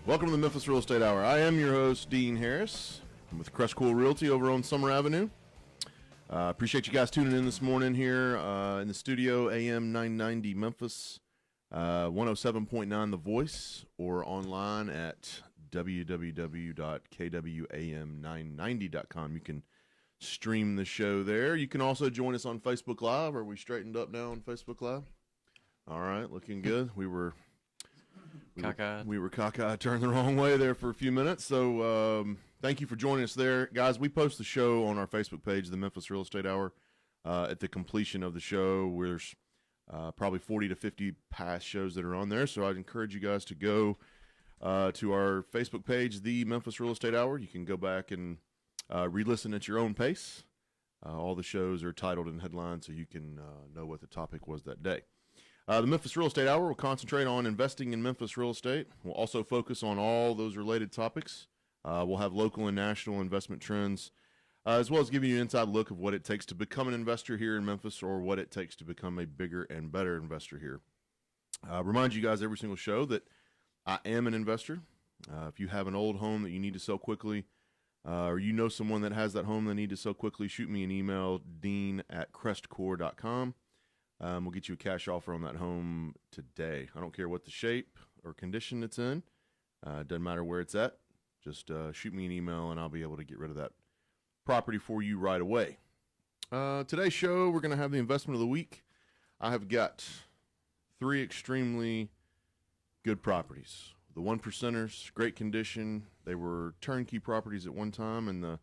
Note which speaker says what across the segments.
Speaker 1: Welcome to the Memphis Real Estate Hour. I am your host, Dean Harris. I'm with CrestCore Realty over on Summer Avenue. Appreciate you guys tuning in this morning here in the studio, AM 990 Memphis, 107.9 The Voice, or online at www.kwam990.com. You can stream the show there. You can also join us on Facebook Live. Are we straightened up now on Facebook Live? All right, looking good. We were cockeyed, turned the wrong way there for a few minutes. So thank you for joining us there. Guys, we post the show on our Facebook page, the Memphis Real Estate Hour. At the completion of the show, there's probably 40 to 50 past shows that are on there. So I'd encourage you guys to go to our Facebook page, the Memphis Real Estate Hour. You can go back and re-listen at your own pace. All the shows are titled and headlined so you can know what the topic was that day. The Memphis Real Estate Hour will concentrate on investing in Memphis real estate. We'll also focus on all those related topics. We'll have local and national investment trends, as well as giving you an inside look of what it takes to become an investor here in Memphis or what it takes to become a bigger and better investor here. Remind you guys every single show that I am an investor. If you have an old home that you need to sell quickly, or you know someone that has that home that need to sell quickly, shoot me an email, dean@crestcore.com. We'll get you a cash offer on that home today. I don't care what the shape or condition it's in. Doesn't matter where it's at. Just shoot me an email, and I'll be able to get rid of that property for you right away. Today's show, we're going to have the investment of the week. I have got 3 extremely good properties. The 1%ers, great condition. They were turnkey properties at one time, and the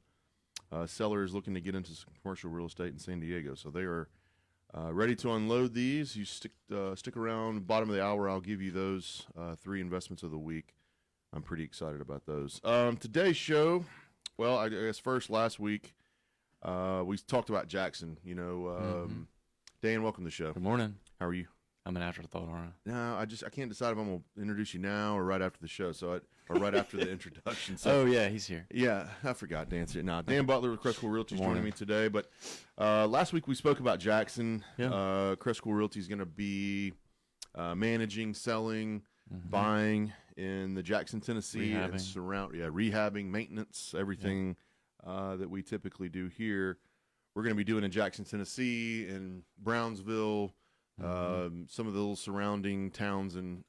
Speaker 1: seller is looking to get into some commercial real estate in San Diego. So they are ready to unload these. You stick around. Bottom of the hour, I'll give you those 3 investments of the week. I'm pretty excited about those. Today's show, well, I guess first, last week, we talked about Jackson. You know, Dan, welcome to the show.
Speaker 2: Good morning.
Speaker 1: How are you?
Speaker 2: I'm an afterthought, aren't I?
Speaker 1: No, I can't decide if I'm going to introduce you now or right after the show, or right after the introduction. So,
Speaker 2: oh, yeah, he's here.
Speaker 1: Yeah, I forgot Dan's here. Now, Dan Butler with CrestCore Realty is joining me today. But last week we spoke about Jackson. Yeah. CrestCore Realty is going to be managing, selling, buying in the Jackson, Tennessee, and rehabbing, maintenance, everything that we typically do here. We're going to be doing in Jackson, Tennessee, in Brownsville, some of the little surrounding towns and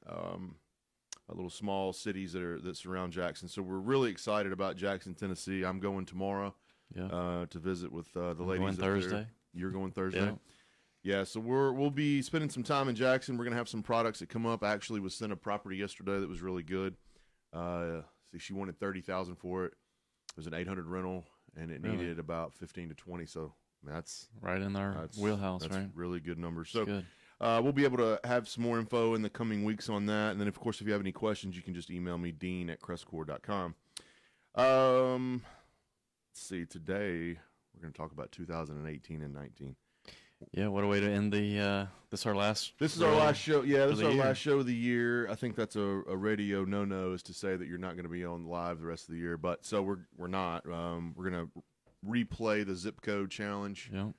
Speaker 1: little small cities that surround Jackson. So we're really excited about Jackson, Tennessee. I'm going tomorrow to visit with the ladies.
Speaker 2: Going Thursday.
Speaker 1: There. You're going Thursday. Yeah. So we'll be spending some time in Jackson. We're gonna have some products that come up. I actually was sent a property yesterday that was really good. She wanted $30,000 for it. It was an 800 rental, and it needed about 15 to 20. So that's
Speaker 2: right in our wheelhouse. That's right.
Speaker 1: Really good numbers. So.
Speaker 2: Good.
Speaker 1: We'll be able to have some more info in the coming weeks on that. And then, of course, if you have any questions, you can just email me, dean@crestcore.com. Let's see. Today, we're going to talk about 2018 and 19.
Speaker 2: Yeah, what a way to end this is our last
Speaker 1: show. Yeah, this is our last show of the year. I think that's a radio no-no is to say that you're not going to be on live the rest of the year. But so we're not. We're going to replay the zip code challenge.
Speaker 2: Yeah.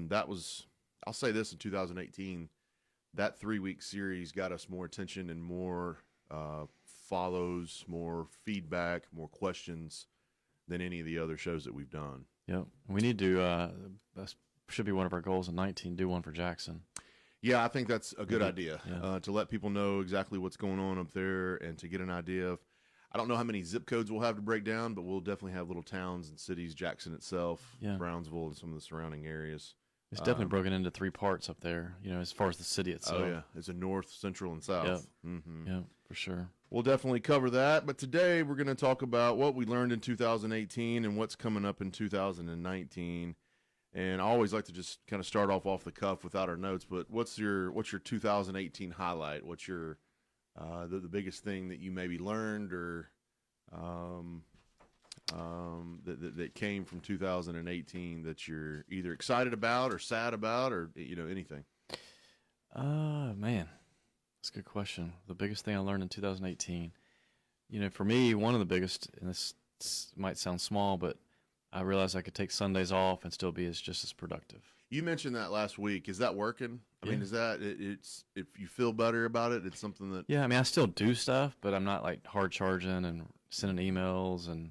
Speaker 1: That was... I'll say this, in 2018, that 3-week series got us more attention and more follows, more feedback, more questions than any of the other shows that we've done.
Speaker 2: Yep. We need to, that should be one of our goals in 19, do one for Jackson.
Speaker 1: Yeah, I think that's a good idea, to let people know exactly what's going on up there and to get an idea of, I don't know how many zip codes we'll have to break down, but we'll definitely have little towns and cities, Jackson itself, Brownsville, and some of the surrounding areas.
Speaker 2: It's definitely broken into 3 parts up there, as far as the city itself.
Speaker 1: Oh, yeah. It's a north, central, and south.
Speaker 2: Yep. Yeah, for sure.
Speaker 1: We'll definitely cover that. But today we're going to talk about what we learned in 2018 and what's coming up in 2019. And I always like to just kind of start off the cuff without our notes. But what's your 2018 highlight? What's your the biggest thing that you maybe learned or that came from 2018 that you're either excited about or sad about or anything?
Speaker 2: Man, that's a good question. The biggest thing I learned in 2018, for me, one of the biggest, and this might sound small, but I realized I could take Sundays off and still be just as productive.
Speaker 1: You mentioned that last week. Is that working? I mean, is that it's if you feel better about it, it's something that.
Speaker 2: Yeah, I mean, I still do stuff, but I'm not like hard charging and sending emails, and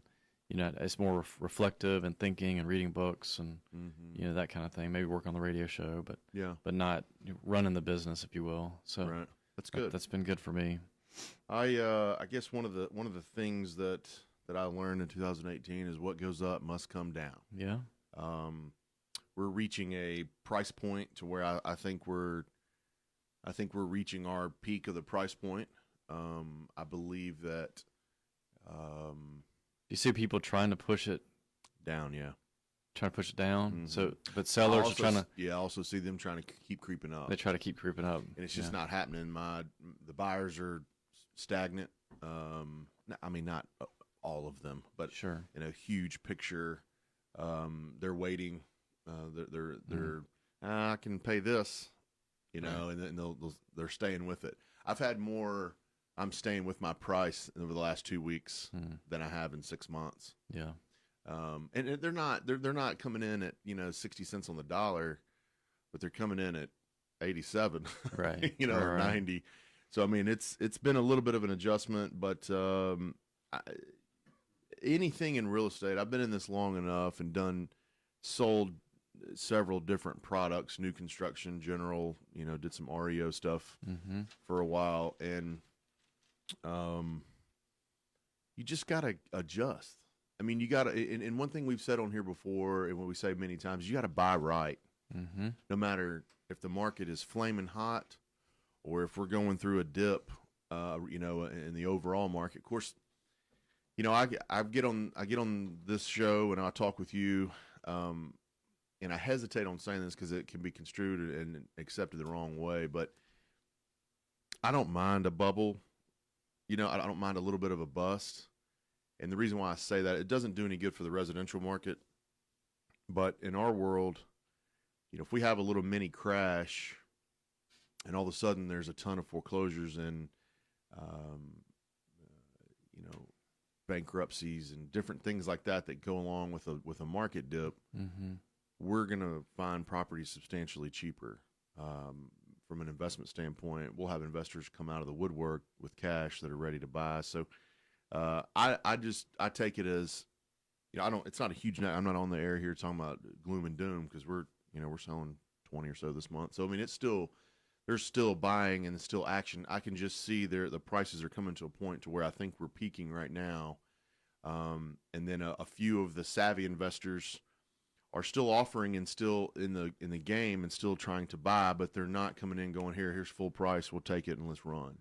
Speaker 2: it's more reflective and thinking and reading books and that kind of thing. Maybe work on the radio show, but not running the business, if you will. So
Speaker 1: right. That's good.
Speaker 2: That's been good for me.
Speaker 1: I guess one of the things that I learned in 2018 is what goes up must come down.
Speaker 2: Yeah.
Speaker 1: We're reaching a price point to where I think we're reaching our peak of the price point. I believe that.
Speaker 2: You see people trying to push it
Speaker 1: down, yeah.
Speaker 2: Trying to push it down.
Speaker 1: Mm-hmm.
Speaker 2: So, but sellers are trying to.
Speaker 1: Yeah, I also see them trying to keep creeping up.
Speaker 2: They try to keep creeping up,
Speaker 1: and it's just not happening. The buyers are stagnant. I mean, not all of them, but
Speaker 2: sure.
Speaker 1: In a huge picture, they're waiting. I can pay this, and they're staying with it. I've had more. I'm staying with my price over the last 2 weeks than I have in 6 months.
Speaker 2: Yeah.
Speaker 1: And they're not coming in at 60 cents on the dollar, but they're coming in at 87,
Speaker 2: right?
Speaker 1: Or 90. So I mean, it's been a little bit of an adjustment, but anything in real estate, I've been in this long enough and sold several different products, new construction, general, did some REO stuff for a while, and you just gotta adjust. I mean, you got to, and one thing we've said on here before, and what we say many times, you got to buy right. No matter if the market is flaming hot or if we're going through a dip, in the overall market. Of course, I get on this show and I talk with you, and I hesitate on saying this because it can be construed and accepted the wrong way, but I don't mind a bubble. I don't mind a little bit of a bust. And the reason why I say that, it doesn't do any good for the residential market. But in our world, if we have a little mini crash and all of a sudden there's a ton of foreclosures and, bankruptcies and different things like that go along with a market dip, we're going to find properties substantially cheaper. From an investment standpoint, we'll have investors come out of the woodwork with cash that are ready to buy. So, I take it as, it's not a huge, I'm not on the air here talking about gloom and doom because we're selling 20 or so this month. So, I mean, there's still buying and still action. I can just see the prices are coming to a point to where I think we're peaking right now. And then a few of the savvy investors are still offering and still in the game and still trying to buy, but they're not coming in going, here's full price. We'll take it and let's run.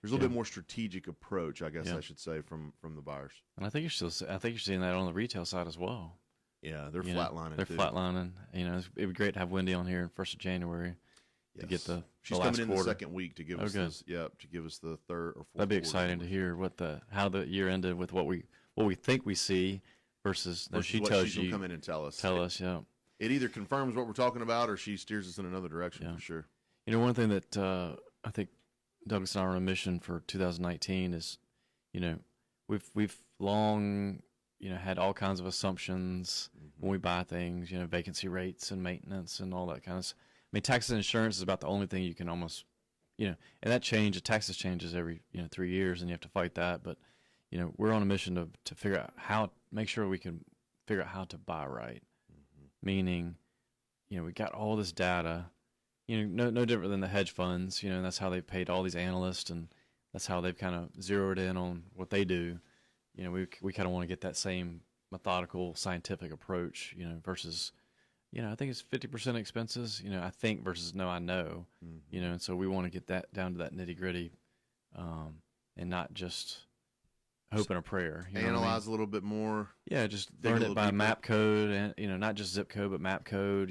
Speaker 1: There's a little bit more strategic approach, I guess I should say, from the buyers. And
Speaker 2: I think you're seeing that on the retail side as well.
Speaker 1: Yeah, they're flatlining.
Speaker 2: They're flatlining. It'd be great to have Wendy on here in 1st of January to get the
Speaker 1: She's
Speaker 2: last
Speaker 1: coming in
Speaker 2: quarter.
Speaker 1: the second week to give us the third or fourth.
Speaker 2: That'd be exciting to hear how the year ended with what we think we see versus she
Speaker 1: what
Speaker 2: tells
Speaker 1: she's
Speaker 2: you.
Speaker 1: Gonna come in and tell us.
Speaker 2: Yeah.
Speaker 1: It either confirms what we're talking about or she steers us in another direction for sure.
Speaker 2: One thing that I think Douglas and I are on a mission for 2019 is, we've long, had all kinds of assumptions when we buy things, vacancy rates and maintenance and all that kind of stuff. I mean, taxes and insurance is about the only thing you can almost, and that taxes changes every, 3 years and you have to fight that. But, we're on a mission to figure out make sure we can figure out how to buy right. Meaning, we got all this data, no different than the hedge funds, and that's how they've paid all these analysts and that's how they've kind of zeroed in on what they do. We kind of want to get that same methodical scientific approach, versus, I think it's 50% expenses, I think versus no, I know, and so we want to get that down to that nitty gritty, and not just hope and a prayer.
Speaker 1: Analyze a little bit more.
Speaker 2: Yeah, just learn it by map code and, not just zip code, but map code,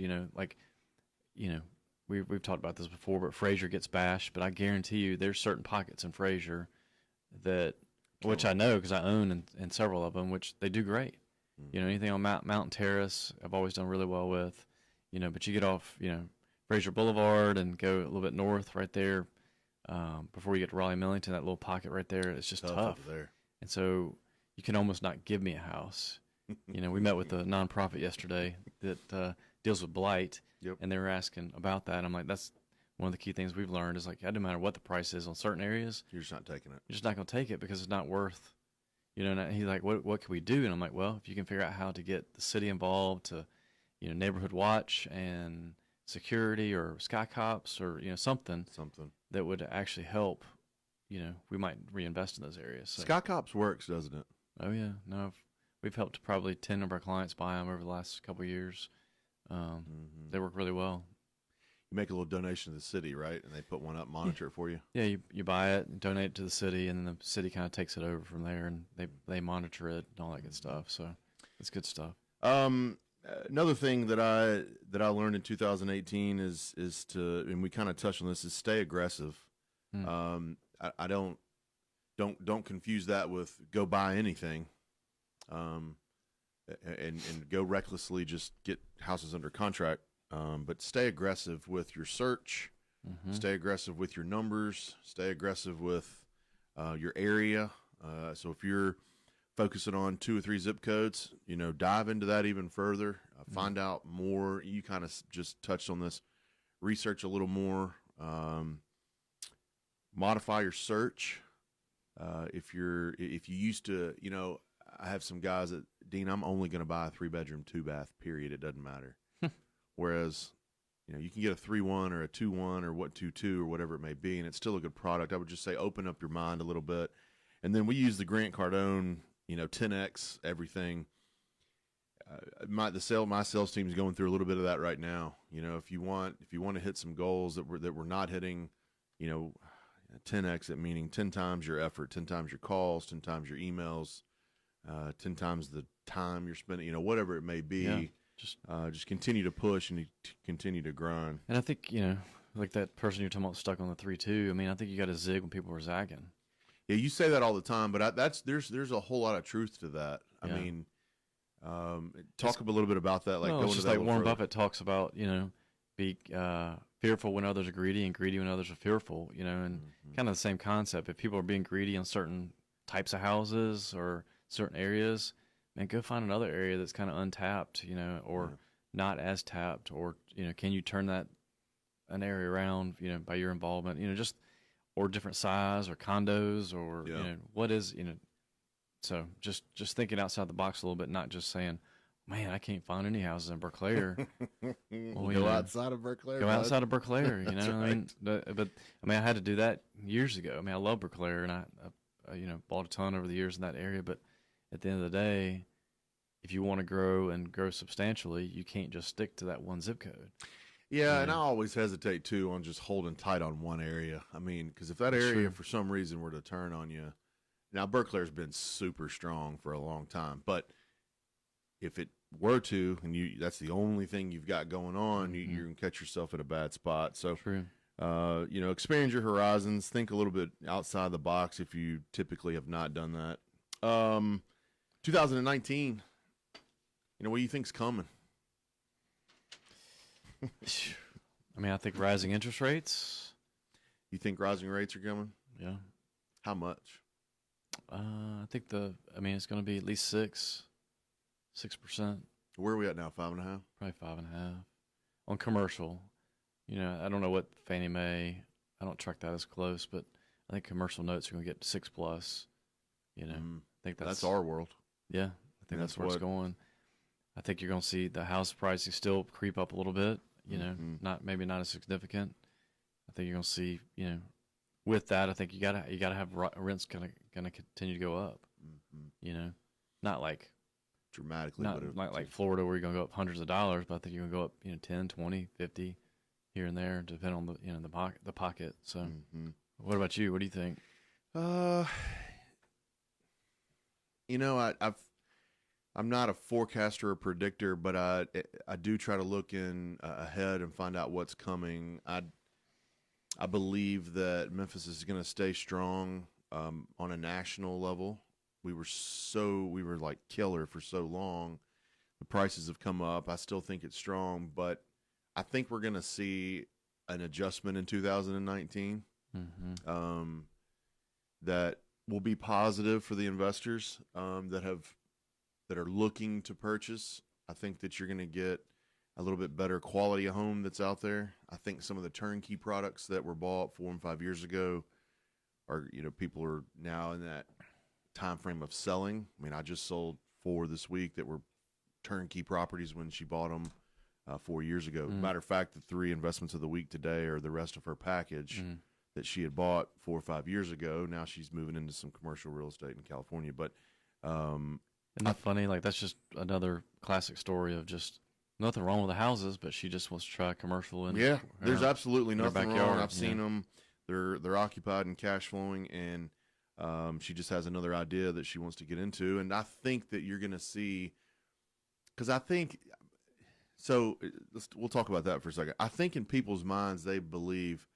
Speaker 2: we've talked about this before, but Fraser gets bashed, but I guarantee you there's certain pockets in Fraser which I know because I own in several of them, which they do great. Anything on Mountain Terrace, I've always done really well with, but you get off, Fraser Boulevard and go a little bit north right there, before you get to Raleigh Millington, that little pocket right there, it's just tough.
Speaker 1: There.
Speaker 2: And so you can almost not give me a house. We met with a nonprofit yesterday that deals with blight.
Speaker 1: Yep.
Speaker 2: And they were asking about that. I'm like, that's one of the key things we've learned is like, it doesn't matter what the price is on certain areas.
Speaker 1: You're just not taking it.
Speaker 2: You're just not going to take it because it's not worth, and he's like, what can we do? And I'm like, well, if you can figure out how to get the city involved to, neighborhood watch and security or sky cops or, something that would actually help, we might reinvest in those areas. So.
Speaker 1: Sky Cops works, doesn't it?
Speaker 2: Oh yeah. No, we've helped probably 10 of our clients buy them over the last couple of years. They work really well.
Speaker 1: You make a little donation to the city, right? And they put one up, monitor it for you.
Speaker 2: Yeah, you buy it, and donate it to the city, and then the city kind of takes it over from there, and they monitor it and all that good stuff. So it's good stuff.
Speaker 1: Another thing that I learned in 2018 is to, and we kind of touched on this, is stay aggressive. I don't confuse that with go buy anything, and go recklessly just get houses under contract. But stay aggressive with your search, stay aggressive with your numbers, stay aggressive with your area. So if you're focusing on 2 or 3 zip codes, dive into that even further, find out more. You kind of just touched on this, research a little more, modify your search. If you used to, I have some guys that, Dean, I'm only going to buy a 3-bedroom, 2-bath, period. It doesn't matter. Whereas, you can get a 3-1 or a 2-1 or 2-2 or whatever it may be, and it's still a good product. I would just say open up your mind a little bit. And then we use the Grant Cardone, 10X everything. My sales team is going through a little bit of that right now. If you want to hit some goals that we're not hitting, 10X it meaning 10 times your effort, 10 times your calls, 10 times your emails, 10 times the time you're spending, whatever it may be. Yeah. Just continue to push and continue to grind.
Speaker 2: And I think, like that person you're talking about stuck on the 3-2, I think you got to zig when people are zagging.
Speaker 1: Yeah, you say that all the time, but there's a whole lot of truth to that. Talk a little bit about that. Like,
Speaker 2: it's just like Warren Buffett talks about, be fearful when others are greedy and greedy when others are fearful, and kind of the same concept. If people are being greedy on certain types of houses or certain areas, man, go find another area that's kind of untapped, or not as tapped, or, can you turn an area around, by your involvement, or different size or condos or, what is, so just thinking outside the box a little bit, not just saying, man, I can't find any houses in Berkeley.
Speaker 1: Well, go outside of Berkeley.
Speaker 2: Go outside of Berkeley,
Speaker 1: Right.
Speaker 2: But I had to do that years ago. I love Berkeley, and I bought a ton over the years in that area, but at the end of the day, if you want to grow and grow substantially, you can't just stick to that one zip code.
Speaker 1: Yeah, and I always hesitate, too, on just holding tight on one area. Because if that area, for some reason, were to turn on you. Now, Berkeley's been super strong for a long time, but if it were to, and that's the only thing you've got going on, you can catch yourself in a bad spot. So,
Speaker 2: True.
Speaker 1: Expand your horizons. Think a little bit outside the box if you typically have not done that. 2019, what do you think's coming?
Speaker 2: I think rising interest rates.
Speaker 1: You think rising rates are coming?
Speaker 2: Yeah.
Speaker 1: How much?
Speaker 2: I think it's going to be at least 6%.
Speaker 1: Where are we at now? 5.5?
Speaker 2: Probably 5.5 on commercial. I don't know what Fannie Mae. I don't track that as close, but I think commercial notes are going to get 6+. I think that's
Speaker 1: our world.
Speaker 2: Yeah, I think that's where it's going. I think you're going to see the house pricing still creep up a little bit. Maybe not as significant. I think you're going to see. With that, I think you gotta have rents gonna continue to go up. Not like
Speaker 1: dramatically,
Speaker 2: not like Florida where you're gonna go up hundreds of dollars, but I think you're gonna go up 10, 20, 50 here and there, depending on the pocket. So, what about you? What do you think?
Speaker 1: I'm not a forecaster or predictor, but I do try to look in ahead and find out what's coming. I believe that Memphis is going to stay strong on a national level. We were like killer for so long. The prices have come up. I still think it's strong, but I think we're going to see an adjustment in 2019 that will be positive for the investors that are looking to purchase. I think that you're going to get a little bit better quality of home that's out there. I think some of the turnkey products that were bought 4 and 5 years ago are, people are now in that time frame of selling. I mean, I just sold 4 this week that were turnkey properties when she bought them 4 years ago. Matter of fact, the 3 investments of the week today are the rest of her package that she had bought 4 or 5 years ago. Now she's moving into some commercial real estate in California. But
Speaker 2: isn't that funny? Like, that's just another classic story of just nothing wrong with the houses, but she just wants to try commercial. And
Speaker 1: there's absolutely nothing wrong. I've
Speaker 2: seen
Speaker 1: seen them. They're occupied and cash flowing, and she just has another idea that she wants to get into. And I think that you're going to see, because I think, so we'll talk about that for a second. I think in people's minds, they believe,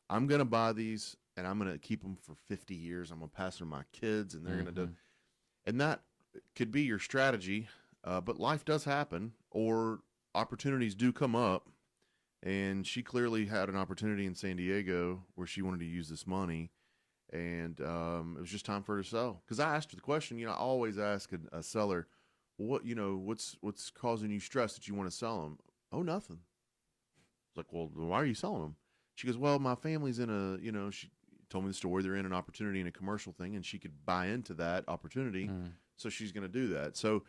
Speaker 1: I'm going to buy these and I'm going to keep them for 50 years. I'm going to pass them to my kids, and they're going to do, and that could be your strategy. But life does happen, or opportunities do come up. And she clearly had an opportunity in San Diego where she wanted to use this money, and it was just time for her to sell. Because I asked her the question, I always ask a seller, what's causing you stress that you want to sell them? Oh, nothing. It's like, well, why are you selling them? She goes, well, my family's in she told me the story. They're in an opportunity in a commercial thing, and she could buy into that opportunity. So she's going to do that. So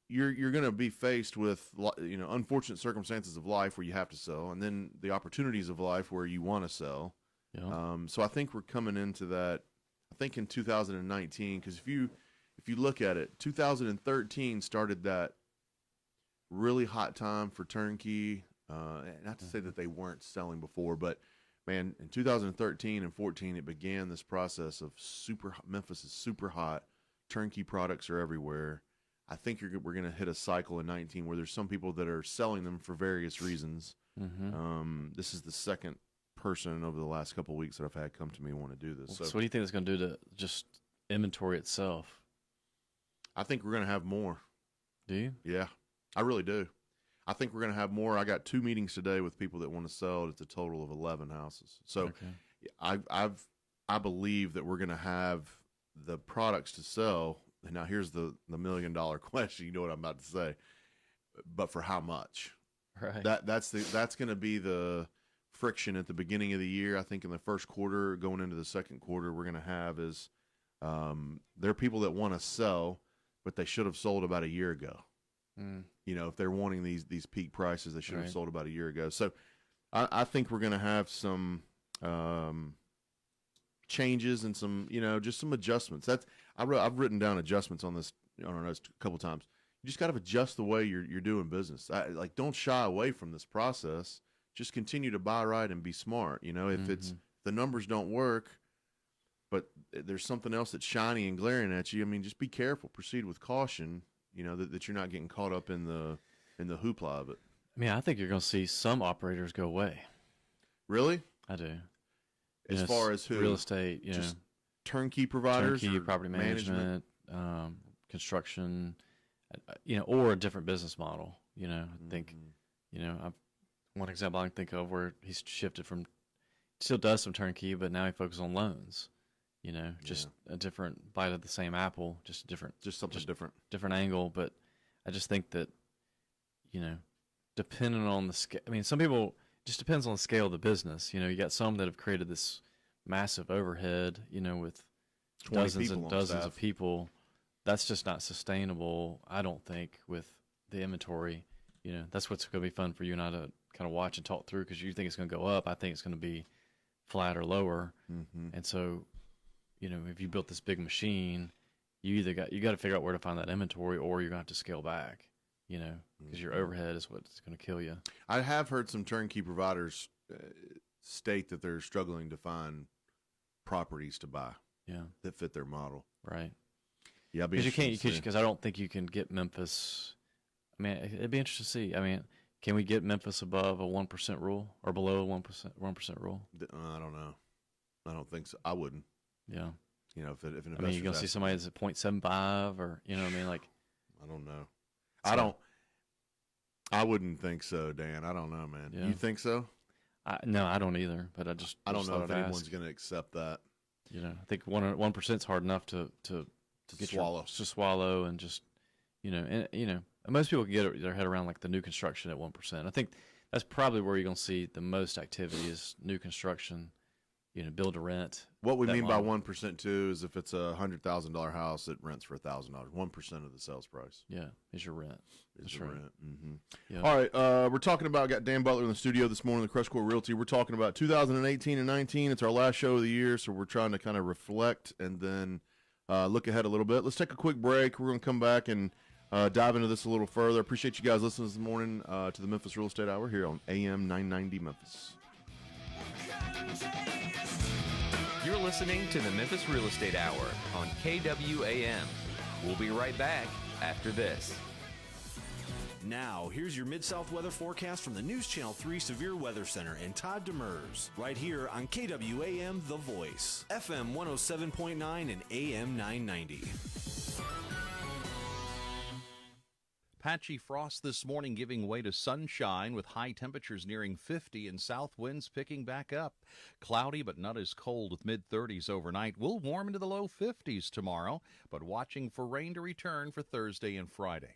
Speaker 1: you're going to be faced with, unfortunate circumstances of life where you have to sell, and then the opportunities of life where you want to sell. Yeah. So I think we're coming into that, I think in 2019, because if you look at it, 2013 started that really hot time for turnkey. Not to say that they weren't selling before, but man, in 2013 and 14, it began this process of Memphis is super hot. Turnkey products are everywhere. I think we're going to hit a cycle in 19 where there's some people that are selling them for various reasons. This is the second person over the last couple of weeks that I've had come to me and want to do this.
Speaker 2: So what do you think it's going to do to just inventory itself?
Speaker 1: I think we're going to have more.
Speaker 2: Do you?
Speaker 1: Yeah, I really do. I think we're going to have more. I got 2 meetings today with people that want to sell. It's a total of 11 houses. So I believe that we're going to have the products to sell. And now here's the $1 million question. You know what I'm about to say, but for how much?
Speaker 2: Right.
Speaker 1: That's going to be the friction at the beginning of the year. I think in the first quarter, going into the second quarter, we're going to have is there are people that want to sell, but they should have sold about a year ago. If they're wanting these peak prices, they should have sold about a year ago. So I think we're going to have some changes and some, just some adjustments. I've written down adjustments on this on our notes a couple times. You just got to adjust the way you're doing business. Don't shy away from this process. Just continue to buy right and be smart. If it's the numbers don't work, but there's something else that's shiny and glaring at you, just be careful. Proceed with caution. That you're not getting caught up in the hoopla of it.
Speaker 2: I think you're going to see some operators go away.
Speaker 1: Really?
Speaker 2: I do.
Speaker 1: As far as who?
Speaker 2: Real estate,
Speaker 1: just turnkey providers,
Speaker 2: turnkey, property management, construction, or a different business model. I think, one example I can think of where he's shifted from, still does some turnkey, but now he focuses on loans. Just a different bite of the same apple, just something different angle. But I just think that, depending on the scale, some people, just depends on the scale of the business. You got some that have created this massive overhead, with dozens and dozens of people. That's just not sustainable, I don't think, with the inventory. That's what's going to be fun for you and I to kind of watch and talk through, because you think it's going to go up. I think it's going to be flat or lower. And so, if you built this big machine, you got to figure out where to find that inventory, or you're going to have to scale back, because your overhead is what's going to kill you.
Speaker 1: I have heard some turnkey providers state that they're struggling to find properties to buy that fit their model.
Speaker 2: Right.
Speaker 1: Yeah,
Speaker 2: because I don't think you can get Memphis. It'd be interesting to see. Can we get Memphis above a 1% rule or below a 1% rule?
Speaker 1: I don't know. I don't think so. I wouldn't.
Speaker 2: Yeah.
Speaker 1: If an investor,
Speaker 2: you're going to see somebody that's at 0.75 or,
Speaker 1: I don't know. I wouldn't think so, Dan. I don't know, man. Yeah. You think so?
Speaker 2: No, I don't either, but I don't
Speaker 1: know if anyone's going to accept that.
Speaker 2: I think 1% is hard enough to
Speaker 1: swallow.
Speaker 2: To swallow and just, most people can get their head around like the new construction at 1%. I think that's probably where you're going to see the most activity is new construction, build to rent.
Speaker 1: What we mean by 1% too is if it's a $100,000 house, it rents for $1,000. 1% of the sales price.
Speaker 2: Yeah, is your rent.
Speaker 1: Is your rent. Mm-hmm.
Speaker 2: Yep.
Speaker 1: All right, we're talking about, got Dan Butler in the studio this morning, the CrestCore Realty. We're talking about 2018 and 19. It's our last show of the year, so we're trying to kind of reflect and then look ahead a little bit. Let's take a quick break. We're going to come back and dive into this a little further. Appreciate you guys listening this morning to the Memphis Real Estate Hour here on AM 990 Memphis.
Speaker 3: You're listening to the Memphis Real Estate Hour on KWAM. We'll be right back after this.
Speaker 4: Now, here's your Mid-South weather forecast from the News Channel 3 Severe Weather Center and Todd Demers, right here on KWAM The Voice, FM 107.9 and AM 990.
Speaker 5: Patchy frost this morning giving way to sunshine with high temperatures nearing 50 and south winds picking back up. Cloudy but not as cold with mid-30s overnight. We'll warm into the low 50s tomorrow, but watching for rain to return for Thursday and Friday.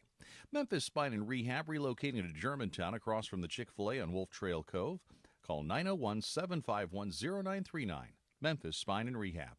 Speaker 5: Memphis Spine and Rehab relocating to Germantown across from the Chick-fil-A on Wolf Trail Cove. Call 901-751-0939. Memphis Spine and Rehab.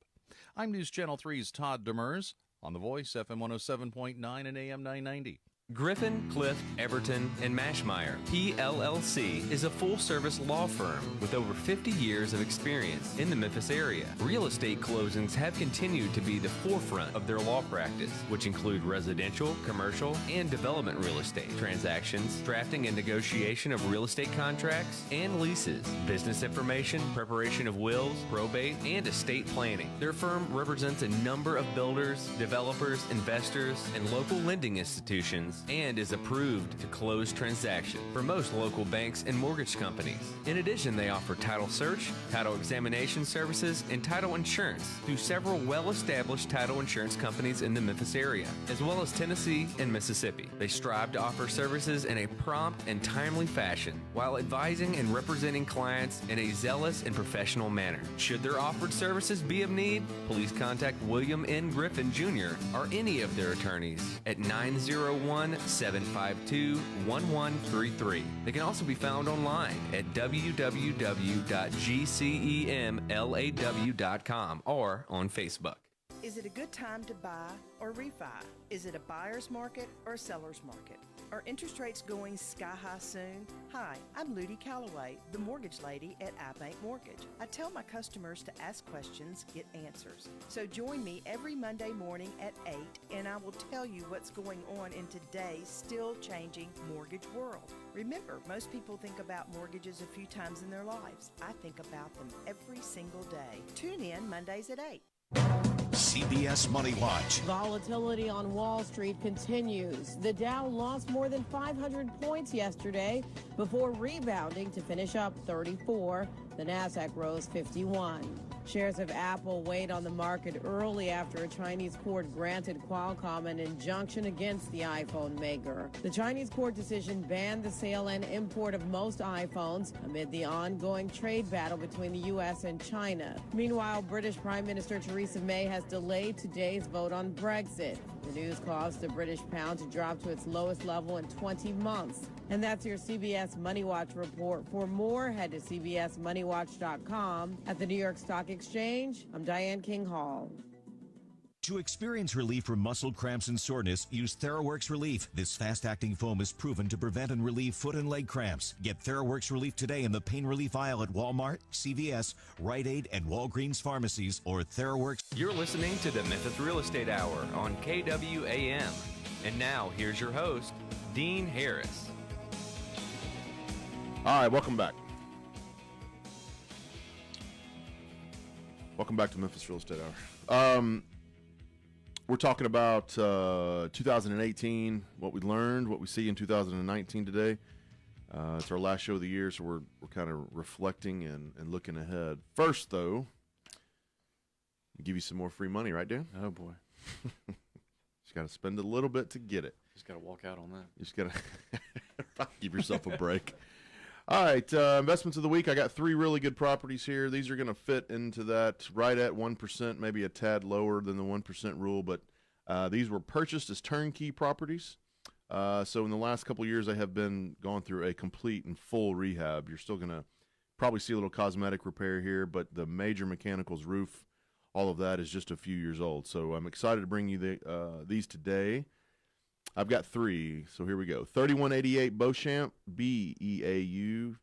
Speaker 5: I'm News Channel 3's Todd Demers on The Voice, FM 107.9 and AM 990.
Speaker 3: Griffin, Clift, Everton, and Mashmeyer, PLLC, is a full-service law firm with over 50 years of experience in the Memphis area. Real estate closings have continued to be the forefront of their law practice, which include residential, commercial, and development real estate transactions, drafting and negotiation of real estate contracts and leases, business information, preparation of wills, probate, and estate planning. Their firm represents a number of builders, developers, investors, and local lending institutions, and is approved to close transactions for most local banks and mortgage companies. In addition, they offer title search, title examination services, and title insurance through several well-established title insurance companies in the Memphis area, as well as Tennessee and Mississippi. They strive to offer services in a prompt and timely fashion while advising and representing clients in a zealous and professional manner. Should their offered services be of need, please contact William N. Griffin Jr. or any of their attorneys at 901-752-1133. They can also be found online at www.gcemlaw.com or on Facebook.
Speaker 6: Is it a good time to buy or refi? Is it a buyer's market or seller's market? Are interest rates going sky high soon? Hi, I'm Ludi Calloway, the mortgage lady at iBank Mortgage. I tell my customers to ask questions, get answers. So join me every Monday morning at 8 and I will tell you what's going on in today's still changing mortgage world. Remember, most people think about mortgages a few times in their lives. I think about them every single day. Tune in Mondays at 8.
Speaker 7: CBS Money Watch.
Speaker 8: Volatility on Wall Street continues. The Dow lost more than 500 points yesterday before rebounding to finish up 34. The Nasdaq rose 51. Shares of Apple weighed on the market early after a Chinese court granted Qualcomm an injunction against the iPhone maker. The Chinese court decision banned the sale and import of most iPhones amid the ongoing trade battle between the U.S. and China. Meanwhile, British Prime Minister Theresa May has delayed today's vote on Brexit. The news caused the British pound to drop to its lowest level in 20 months. And that's your CBS Money Watch report. For more, head to cbsmoneywatch.com. At the New York Stock Exchange, I'm Diane King Hall.
Speaker 7: To experience relief from muscle cramps and soreness, use TheraWorks Relief. This fast-acting foam is proven to prevent and relieve foot and leg cramps. Get TheraWorks Relief today in the pain relief aisle at Walmart, CVS, Rite Aid, and Walgreens pharmacies, or TheraWorks.
Speaker 3: You're listening to the Memphis Real Estate Hour on KWAM. And now, here's your host, Dean Harris.
Speaker 1: All right, welcome back. Welcome back to Memphis Real Estate Hour. We're talking about 2018, what we learned, what we see in 2019 today. It's our last show of the year, so we're kind of reflecting and looking ahead. First, though, I'll give you some more free money, right, Dan?
Speaker 2: Oh, boy.
Speaker 1: Just got to spend a little bit to get it.
Speaker 2: Just got to walk out on that.
Speaker 1: You just got to give yourself a break. All right, investments of the week. I got 3 really good properties here. These are going to fit into that right at 1%, maybe a tad lower than the 1% rule, but these were purchased as turnkey properties. So in the last couple of years, they have been gone through a complete and full rehab. You're still going to probably see a little cosmetic repair here, but the major mechanicals, roof, all of that is just a few years old. So I'm excited to bring you these today. I've got three, so here we go. 3188 Beauchamp, Beauchamp,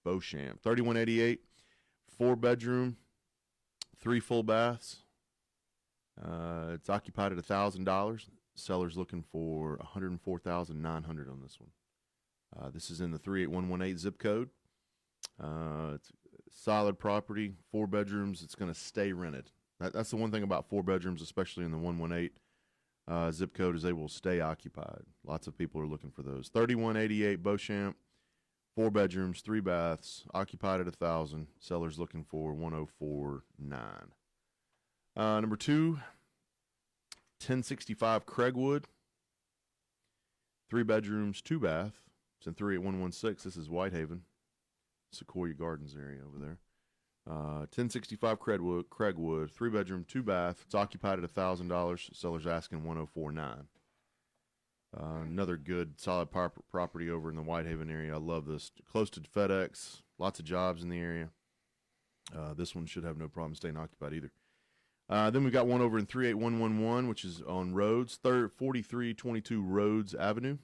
Speaker 1: Beauchamp. 3188, 4-bedroom, 3 full baths. It's occupied at $1,000. Seller's looking for $104,900 on this one. This is in the 38118 zip code. It's solid property, 4 bedrooms. It's going to stay rented. That's the one thing about 4 bedrooms, especially in the 118 zip code, is they will stay occupied. Lots of people are looking for those. 3188 Beauchamp, 4 bedrooms, 3 baths, occupied at $1,000. Seller's looking for $104,900. Number 2, 1065 Craigwood, 3 bedrooms, 2 bath. It's in 38116. This is Whitehaven, Sequoia Gardens area over there. 1065 Craigwood, 3 bedroom, 2 bath. It's occupied at $1,000. Seller's asking $104,900. Another good solid property over in the Whitehaven area. I love this. Close to FedEx, lots of jobs in the area. This one should have no problem staying occupied either. Then we got one over in 38111, which is on Rhodes, 4322 Rhodes Avenue.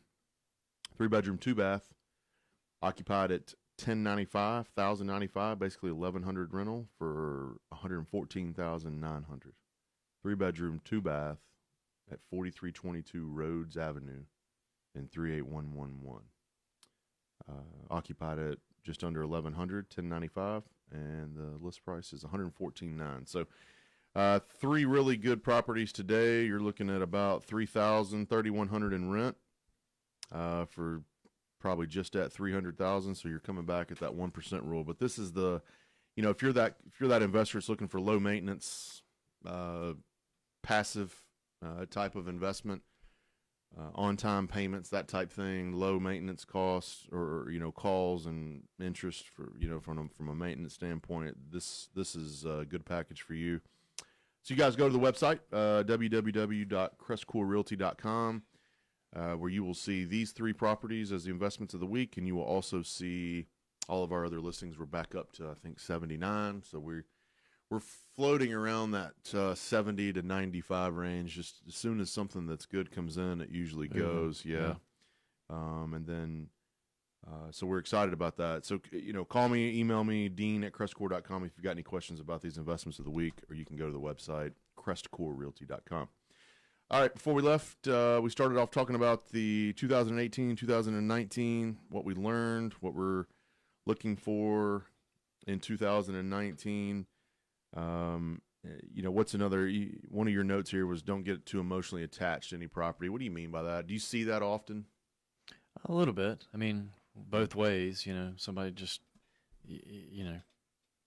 Speaker 1: 3 bedroom, 2 bath, occupied at $1,095, basically $1,100 rental for $114,900. 3 bedroom, 2 bath at 4322 Rhodes Avenue in 38111. Occupied at just under $1,100, $1,095, and the list price is $114,900. So 3 really good properties today. You're looking at about $3,000, $3,100 in rent for probably just at $300,000. So you're coming back at that 1% rule. But this is the, if you're that investor that's looking for low maintenance, passive type of investment, on time payments, that type thing, low maintenance costs, or calls and interest for from a maintenance standpoint. This is a good package for you. So you guys go to the website, www.CrestCoreRealty.com, where you will see these 3 properties as the investments of the week, and you will also see all of our other listings. We're back up to, I think, 79. So we're floating around that 70 to 95 range. Just as soon as something that's good comes in, it usually goes. Yeah. And then so we're excited about that. So, call me, email me, dean@CrestCore.com if you've got any questions about these investments of the week, or you can go to the website, CrestCoreRealty.com. All right, before we left, we started off talking about the 2018, 2019, what we learned, what we're looking for in 2019. What's another one of your notes here was don't get too emotionally attached to any property. What do you mean by that? Do you see that often?
Speaker 2: A little bit. I mean, both ways. Somebody just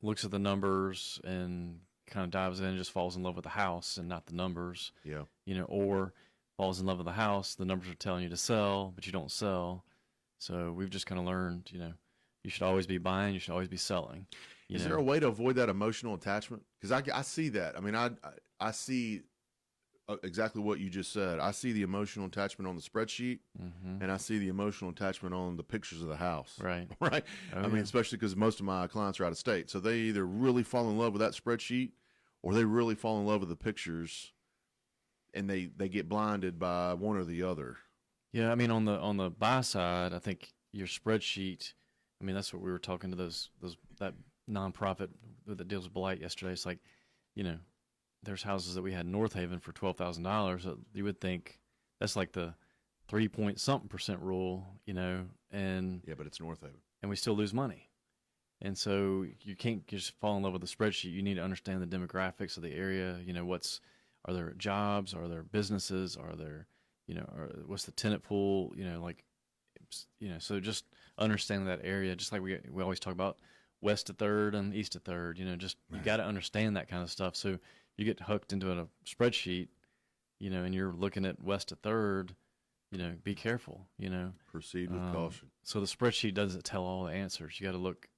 Speaker 2: looks at the numbers and kind of dives in and just falls in love with the house and not the numbers.
Speaker 1: Yeah.
Speaker 2: Or falls in love with the house. The numbers are telling you to sell, but you don't sell. So we've just kind of learned, you should always be buying. You should always be selling.
Speaker 1: Is there a way to avoid that emotional attachment? Because I see that. I mean, I see exactly what you just said. I see the emotional attachment on the spreadsheet, and I see the emotional attachment on the pictures of the house.
Speaker 2: Right.
Speaker 1: Right. I mean, especially because most of my clients are out of state. So they either really fall in love with that spreadsheet or they really fall in love with the pictures, and they get blinded by one or the other.
Speaker 2: Yeah. I mean, on the buy side, I think your spreadsheet, I mean, that's what we were talking to that nonprofit that deals with blight yesterday. It's like, there's houses that we had in North Haven for $12,000 that you would think that's like the 3-point-something% rule, and
Speaker 1: yeah, but it's North Haven,
Speaker 2: and we still lose money. And so you can't just fall in love with the spreadsheet. You need to understand the demographics of the area. Are there jobs? Are there businesses? Are there, what's the tenant pool? So just understanding that area, just like we always talk about west of 3rd and east of 3rd, you got to understand that kind of stuff. So you get hooked into a spreadsheet, and you're looking at west of 3rd, be careful,
Speaker 1: Proceed with caution.
Speaker 2: So the spreadsheet doesn't tell all the answers. You got to look,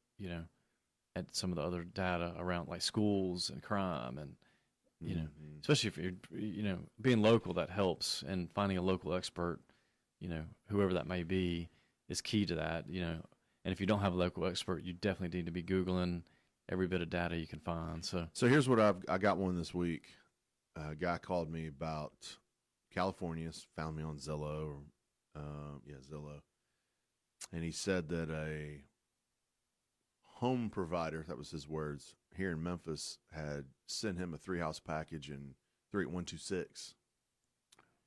Speaker 2: at some of the other data around like schools and crime and you know, especially if you're, you know, being local, that helps, and finding a local expert, you know, whoever that may be, is key to that, you know. And if you don't have a local expert, you definitely need to be Googling every bit of data you can find. So
Speaker 1: here's what I got one this week. A guy called me about California, found me on Zillow, Zillow, and he said that a home provider, that was his words, here in Memphis had sent him a 3-house package in 38126.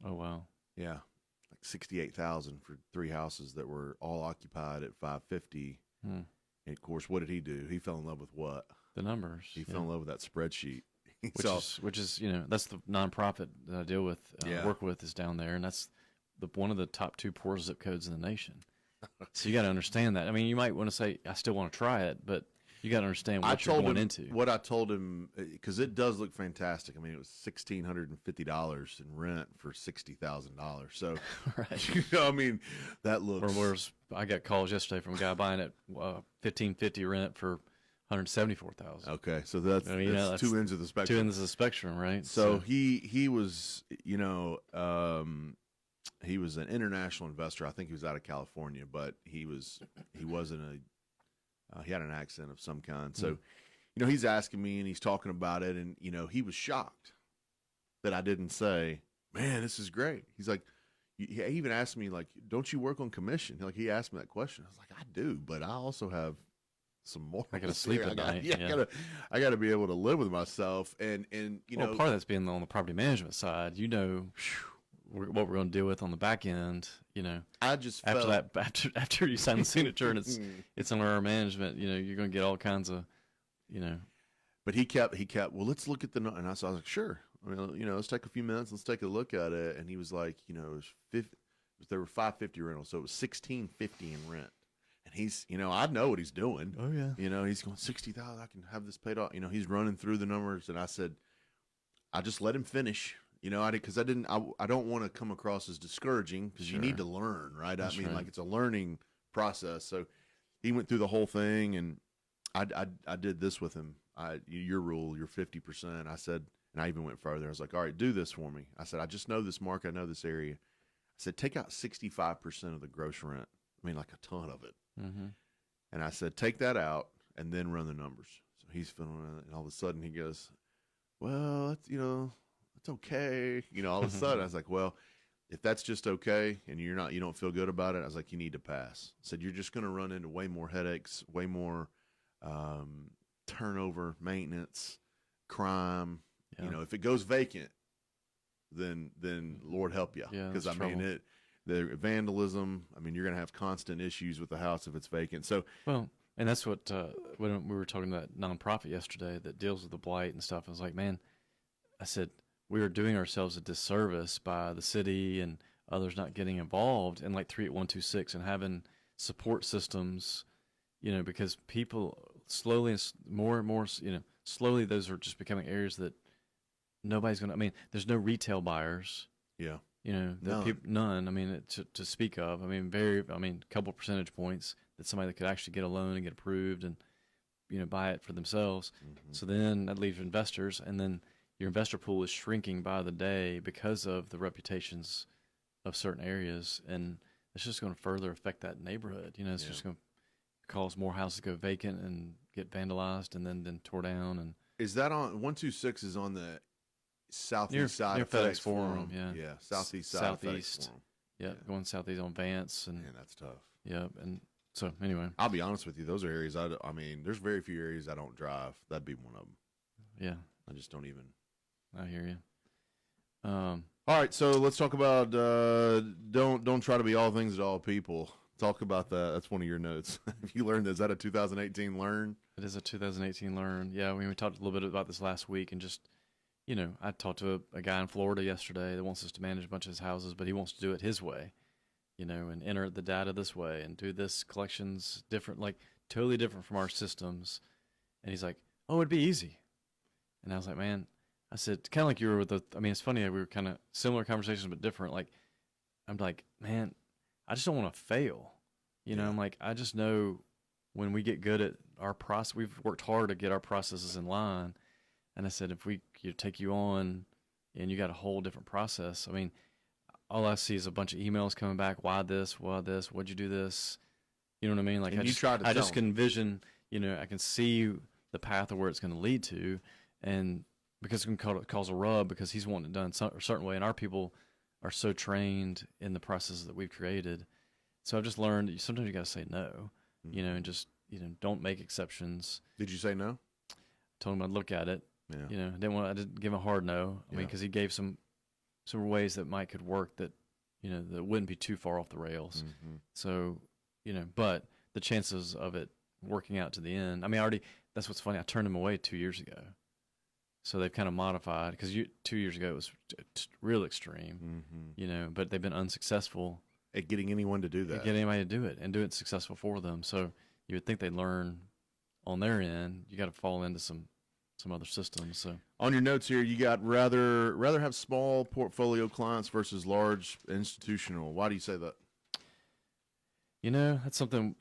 Speaker 2: oh wow.
Speaker 1: Yeah, like 68,000 for 3 houses that were all occupied at 550. And of course, what did he do? He fell in love with what?
Speaker 2: The numbers.
Speaker 1: He fell in love with that spreadsheet.
Speaker 2: Which is, you know, that's the nonprofit that I deal with, work with, is down there, and that's one of the top 2 poorest zip codes in the nation. So you got to understand that. I mean, you might want to say, I still want to try it, but you got to understand what you're going into.
Speaker 1: What I told him, because it does look fantastic. I mean, it was $1,650 in rent for $60,000. So,
Speaker 2: right.
Speaker 1: You know, I mean, that looks.
Speaker 2: Whereas I got calls yesterday from a guy buying it $1,550 rent for $174,000.
Speaker 1: Okay, so that's,
Speaker 2: I mean,
Speaker 1: that's 2 ends of the spectrum.
Speaker 2: 2 ends of the spectrum, right?
Speaker 1: So he was, you know, he was an international investor. I think he was out of California, but he wasn't he had an accent of some kind. So, you know, he's asking me and he's talking about it, and you know, he was shocked that I didn't say, "Man, this is great." He's like, he even asked me, like, "Don't you work on commission?" Like, he asked me that question. I was like, "I do, but I also have some more.
Speaker 2: I gotta sleep at night.
Speaker 1: Yeah, I gotta be able to live with myself." And you know,
Speaker 2: part of that's being on the property management side. You know, what we're going to deal with on the back end. You know,
Speaker 1: I just
Speaker 2: after you sign the signature and it's under our management. You know, you're going to get all kinds of, you know.
Speaker 1: But he kept. Well, let's look at the. And I was like, sure. I mean, you know, let's take a few minutes. Let's take a look at it. And he was like, you know, there were 550 rentals, so it was 1,650 in rent. And he's, you know, I know what he's doing.
Speaker 2: Oh yeah.
Speaker 1: You know, he's going 60,000. I can have this paid off. You know, he's running through the numbers, and I said, I just let him finish. You know, I don't want to come across as discouraging, because you need to learn, right?
Speaker 2: That's
Speaker 1: I mean,
Speaker 2: right.
Speaker 1: like, it's a learning process. So he went through the whole thing, and I did this with him. Your rule, you're 50%. I said, and I even went further. I was like, all right, do this for me. I said, I just know this market. I know this area. I said, take out 65% of the gross rent. I mean, like a ton of it.
Speaker 2: Mm-hmm.
Speaker 1: And I said, take that out and then run the numbers. So he's feeling it, and all of a sudden he goes, well, you know, it's okay. You know, all of a sudden I was like, well, if that's just okay and you don't feel good about it, I was like, you need to pass. I said, you're just going to run into way more headaches, way more turnover, maintenance, crime.
Speaker 2: Yeah.
Speaker 1: You know, if it goes vacant, then Lord help you.
Speaker 2: Yeah,
Speaker 1: because
Speaker 2: that's
Speaker 1: I mean
Speaker 2: trouble.
Speaker 1: the vandalism. I mean, you're going to have constant issues with the house if it's vacant. So,
Speaker 2: well, and that's what when we were talking to that nonprofit yesterday that deals with the blight and stuff. I was like, man, I said, we are doing ourselves a disservice by the city and others not getting involved in like 38126 and having support systems, you know, because people slowly, more and more, you know, slowly those are just becoming areas that nobody's going to, I mean, there's no retail buyers.
Speaker 1: yeah.
Speaker 2: You know, none. I mean, to speak of. I mean, a couple percentage points that somebody that could actually get a loan and get approved and, you know, buy it for themselves. Mm-hmm. So then that leaves investors, and then your investor pool is shrinking by the day because of the reputations of certain areas, and it's just going to further affect that neighborhood. You know, it's just going to cause more houses to go vacant and get vandalized and then tore down. And
Speaker 1: is that on 126? Is on the southeast side
Speaker 2: near
Speaker 1: of
Speaker 2: FedEx Forum,
Speaker 1: yeah, southeast side of FedEx Forum.
Speaker 2: Yeah, going southeast on Vance, and
Speaker 1: man, that's tough.
Speaker 2: Yeah, and so anyway,
Speaker 1: I'll be honest with you; those are areas I mean, there's very few areas I don't drive. That'd be one of them.
Speaker 2: Yeah,
Speaker 1: I just don't even.
Speaker 2: I hear you.
Speaker 1: All right, so let's talk about don't try to be all things to all people. Talk about that. That's one of your notes. If you learned, is that a 2018 learn?
Speaker 2: It is a 2018 learn. Yeah, we talked a little bit about this last week, and just, you know, I talked to a guy in Florida yesterday that wants us to manage a bunch of his houses, but he wants to do it his way, you know, and enter the data this way and do this collections different, like totally different from our systems. And he's like, oh, it'd be easy. And I was like, man, I said, kind of like you were with I mean, it's funny, we were kind of similar conversations, but different. Like, I'm like, man, I just don't want to fail. You know, I'm like, I just know when we get good at our process, we've worked hard to get our processes in line. And I said, if we take you on, and you got a whole different process. I mean, all I see is a bunch of emails coming back. Why this? Why this? What'd you do this? You know what I mean? Like,
Speaker 1: And
Speaker 2: I just can envision, I can see the path of where it's going to lead to, and because it can cause a rub because he's wanting it done a certain way, and our people are so trained in the processes that we've created. So I've just learned that sometimes you got to say no, and just, don't make exceptions.
Speaker 1: Did you say no?
Speaker 2: Told him I'd look at it.
Speaker 1: Yeah.
Speaker 2: I didn't give him a hard no. I mean, because he gave some ways that could work that, that wouldn't be too far off the rails.
Speaker 1: Mm-hmm.
Speaker 2: So, but the chances of it working out to the end, I mean, that's what's funny. I turned him away 2 years ago. So they've kind of modified, because 2 years ago it was real extreme, but they've been unsuccessful
Speaker 1: at getting anyone to do that.
Speaker 2: Get anybody to do it and do it successful for them. So you would think they'd learn on their end. You got to fall into some other systems. So
Speaker 1: on your notes here, you got rather have small portfolio clients versus large institutional. Why do you say that?
Speaker 2: That's something,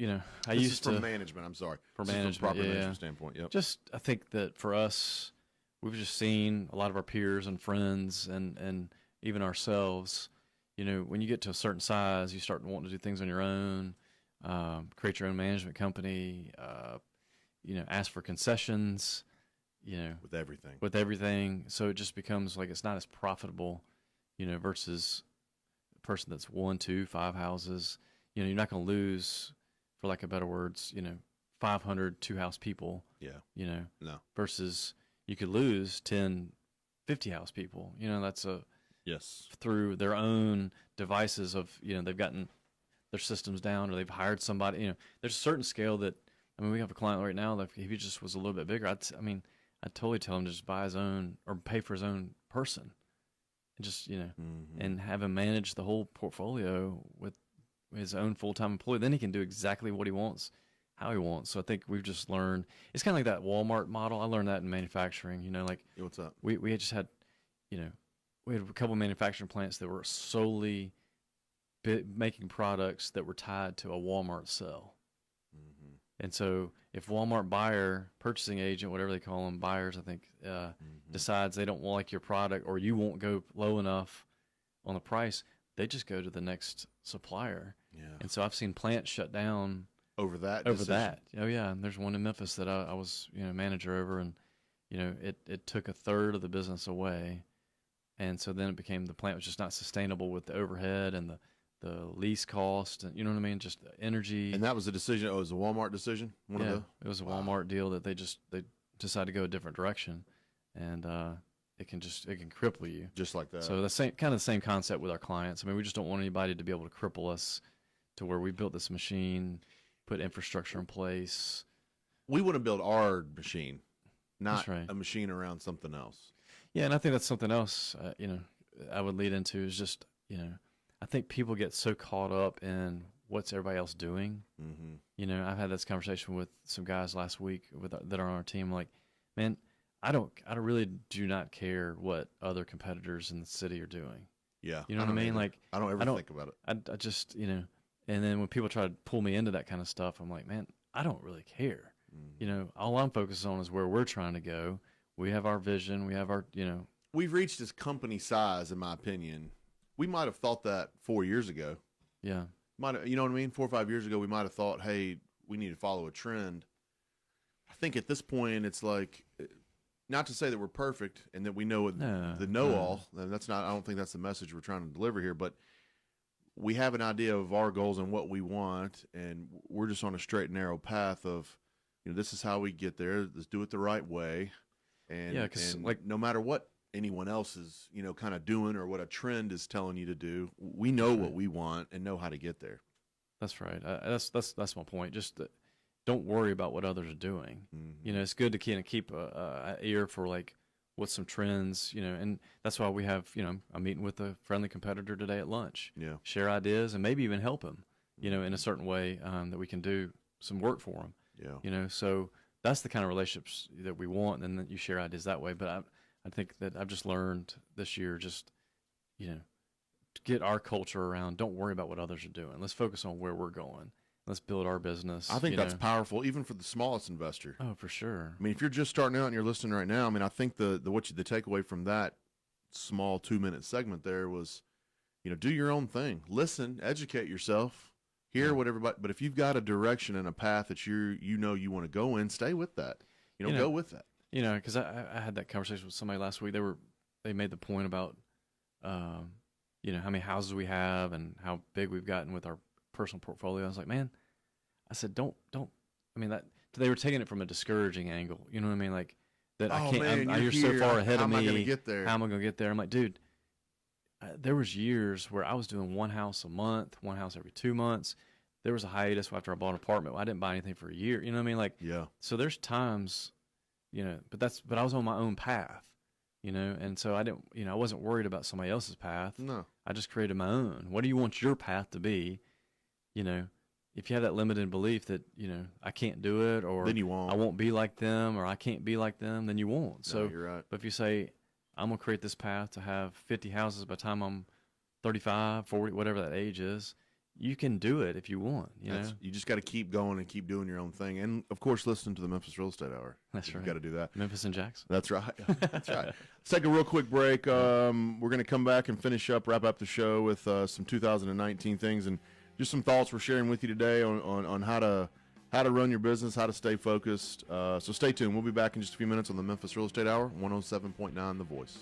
Speaker 2: I
Speaker 1: this
Speaker 2: used
Speaker 1: is
Speaker 2: to.
Speaker 1: from management, I'm sorry.
Speaker 2: From
Speaker 1: this
Speaker 2: management,
Speaker 1: is from proper management standpoint, yep.
Speaker 2: Just, I think that for us, we've just seen a lot of our peers and friends and even ourselves, when you get to a certain size, you start wanting to do things on your own, create your own management company, ask for concessions, with everything. So it just becomes like it's not as profitable, versus a person that's 1, 2, 5 houses. You're not going to lose, for lack of better words, 500 2-house people.
Speaker 1: Yeah. No.
Speaker 2: Versus you could lose 10, 50 house people. That's
Speaker 1: yes,
Speaker 2: through their own devices of, they've gotten their systems down or they've hired somebody. There's a certain scale that, we have a client right now that if he just was a little bit bigger, I'd totally tell him to just buy his own or pay for his own person and just, and have him manage the whole portfolio with his own full-time employee. Then he can do exactly what he wants, how he wants. So I think we've just learned, it's kind of like that Walmart model. I learned that in manufacturing, like
Speaker 1: what's up?
Speaker 2: We had just had, we had a couple of manufacturing plants that were solely making products that were tied to a Walmart sell. And so if Walmart buyer, purchasing agent, whatever they call them, buyers, I think, decides they don't like your product or you won't go low enough on the price, they just go to the next supplier.
Speaker 1: Yeah.
Speaker 2: And so I've seen plants shut down
Speaker 1: over that.
Speaker 2: Oh yeah, and there's one in Memphis that I was manager over, and it took a third of the business away, and so then it became the plant was just not sustainable with the overhead and the lease cost, and you know what I mean, just the energy.
Speaker 1: And that was a decision. Oh, it was a Walmart decision.
Speaker 2: It was a Walmart deal that they decided to go a different direction, and it can cripple you
Speaker 1: just like that.
Speaker 2: So the same concept with our clients. We just don't want anybody to be able to cripple us to where we built this machine, put infrastructure in place.
Speaker 1: We want to build our machine, not
Speaker 2: right.
Speaker 1: a machine around something else.
Speaker 2: Yeah, and I think that's something else. I would lead into is just I think people get so caught up in what's everybody else doing. Mm-hmm. I've had this conversation with some guys last week that are on our team. Like, man, I really do not care what other competitors in the city are doing.
Speaker 1: Yeah.
Speaker 2: You know what I mean?
Speaker 1: Either.
Speaker 2: Like,
Speaker 1: I don't ever think about it.
Speaker 2: I just, and then when people try to pull me into that kind of stuff, I'm like, man, I don't really care. All I'm focused on is where we're trying to go. We have our vision. We have our,
Speaker 1: We've reached this company size, in my opinion. We might have thought that 4 years ago.
Speaker 2: Yeah.
Speaker 1: You know what I mean? 4 or 5 years ago, we might have thought, hey, we need to follow a trend. I think at this point, it's like, not to say that we're perfect and that we know the know-all. That's not. I don't think that's the message we're trying to deliver here. But we have an idea of our goals and what we want, and we're just on a straight and narrow path of, this is how we get there. Let's do it the right way. And
Speaker 2: yeah, because
Speaker 1: no matter what anyone else is, kind of doing or what a trend is telling you to do, we know what we want and know how to get there.
Speaker 2: That's right. That's my point. Just don't worry about what others are doing. Mm-hmm. It's good to kind of keep an ear for like what's some trends, and that's why we have, I'm meeting with a friendly competitor today at lunch.
Speaker 1: Yeah.
Speaker 2: Share ideas and maybe even help him, in a certain way that we can do some work for him.
Speaker 1: Yeah.
Speaker 2: So that's the kind of relationships that we want, and then you share ideas that way. But I think that I've just learned this year, just, to get our culture around, don't worry about what others are doing. Let's focus on where we're going. let's build our business.
Speaker 1: I think that's powerful, even for the smallest investor.
Speaker 2: Oh, for sure.
Speaker 1: I mean, if you're just starting out and you're listening right now, I mean, I think the takeaway from that small 2-minute segment there was, do your own thing, listen, educate yourself, hear what everybody. But if you've got a direction and a path that you want to go in, stay with that. Go with that.
Speaker 2: Because I had that conversation with somebody last week. They made the point about, how many houses we have and how big we've gotten with our personal portfolio. I was like, man, I said, don't. I mean, that they were taking it from a discouraging angle. You know what I mean? Like that. I can't. You're so far ahead of me.
Speaker 1: How am I going to get there?
Speaker 2: How am I going to get there? I'm like, dude. There was years where I was doing one house a month, one house every 2 months. There was a hiatus after I bought an apartment. I didn't buy anything for a year. You know what I mean? Like,
Speaker 1: yeah.
Speaker 2: So there's times, but I was on my own path, and so I didn't, I wasn't worried about somebody else's path.
Speaker 1: No.
Speaker 2: I just created my own. What do you want your path to be? If you have that limited belief that, I can't do it, or
Speaker 1: then you won't.
Speaker 2: I won't be like them, or I can't be like them, then you won't. So
Speaker 1: you're right.
Speaker 2: But if you say, I'm going to create this path to have 50 houses by the time I'm 35, 40, whatever that age is, you can do it if you want.
Speaker 1: You just got to keep going and keep doing your own thing. And, of course, listen to the Memphis Real Estate Hour.
Speaker 2: That's right.
Speaker 1: You've got to do that.
Speaker 2: Memphis and Jackson.
Speaker 1: That's right. That's right. Let's take a real quick break. We're going to come back and wrap up the show with some 2019 things and just some thoughts we're sharing with you today on how to run your business, how to stay focused. So stay tuned. We'll be back in just a few minutes on the Memphis Real Estate Hour, 107.9 The Voice.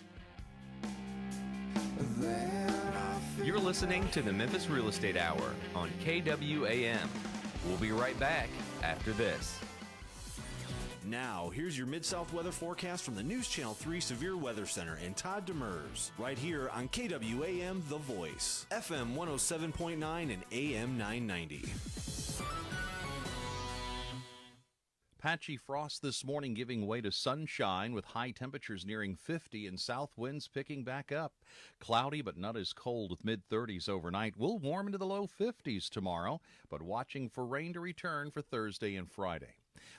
Speaker 3: You're listening to the Memphis Real Estate Hour on KWAM. We'll be right back after this.
Speaker 4: Now, here's your Mid-South weather forecast from the News Channel 3 Severe Weather Center and Todd Demers, right here on KWAM The Voice, FM 107.9 and AM 990.
Speaker 5: Patchy frost this morning giving way to sunshine with high temperatures nearing 50 and south winds picking back up. Cloudy but not as cold with mid-30s overnight. We'll warm into the low 50s tomorrow, but watching for rain to return for Thursday and Friday.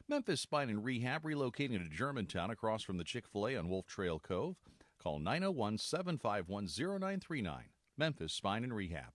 Speaker 5: Memphis Spine and Rehab relocating to Germantown across from the Chick-fil-A on Wolf Trail Cove. Call 901-751-0939. Memphis Spine and Rehab.